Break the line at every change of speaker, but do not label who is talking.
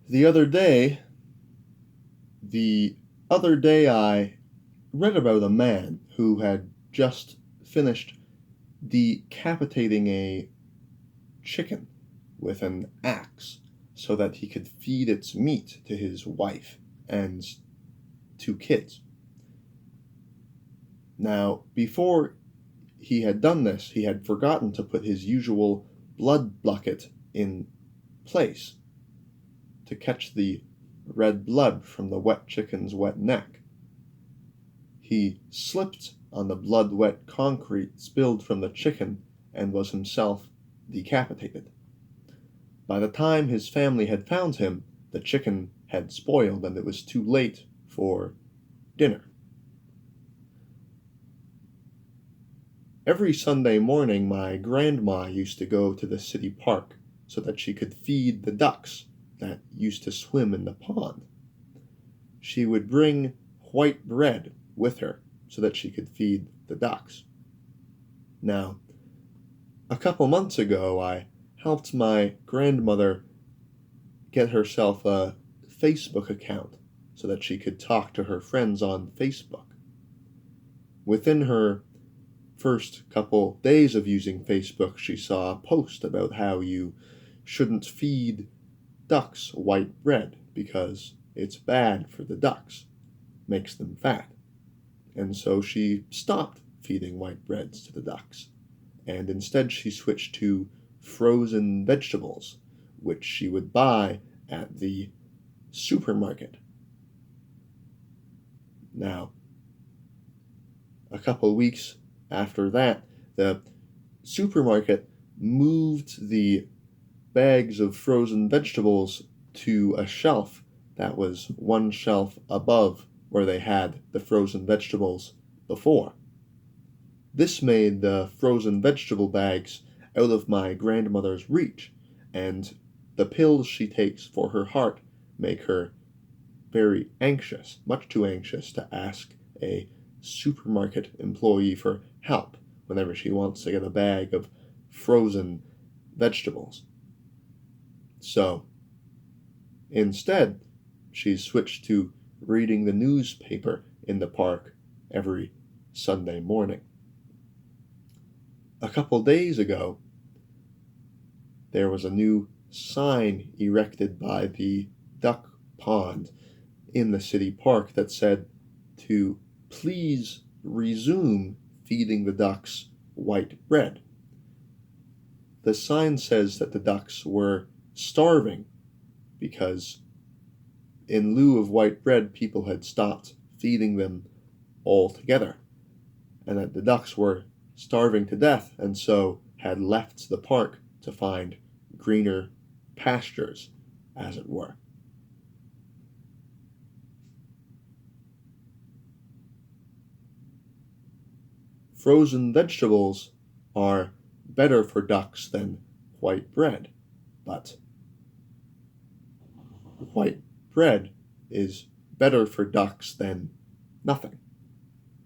The other day, the other day I read about a man who had just finished decapitating a chicken with an axe so that he could feed its meat to his wife and 2 kids. Now, before he had done this, he had forgotten to put his usual blood bucket in place to catch the red blood from the wet chicken's wet neck. He slipped on the blood-wet concrete spilled from the chicken and was himself decapitated. By the time his family had found him, the chicken had spoiled and it was too late for dinner. Every Sunday morning, my grandma used to go to the city park so that she could feed the ducks that used to swim in the pond. She would bring white bread with her so that she could feed the ducks. Now, a couple months ago, I helped my grandmother get herself a Facebook account so that she could talk to her friends on Facebook. Within her first couple days of using Facebook, she saw a post about how you shouldn't feed ducks white bread because it's bad for the ducks, makes them fat. And so she stopped feeding white breads to the ducks, and instead she switched to frozen vegetables, which she would buy at the supermarket. Now, a couple weeks after that, the supermarket moved the bags of frozen vegetables to a shelf that was one shelf above where they had the frozen vegetables before. This made the frozen vegetable bags out of my grandmother's reach, and the pills she takes for her heart make her very anxious, much too anxious to ask a supermarket employee for help whenever she wants to get a bag of frozen vegetables. So, instead, she's switched to reading the newspaper in the park every Sunday morning. A couple days ago, there was a new sign erected by the duck pond in the city park that said to please resume feeding the ducks white bread. The sign says that the ducks were starving because in lieu of white bread, people had stopped feeding them altogether, and that the ducks were starving to death and so had left the park to find greener pastures, as it were. Frozen vegetables are better for ducks than white bread, but white bread is better for ducks than nothing.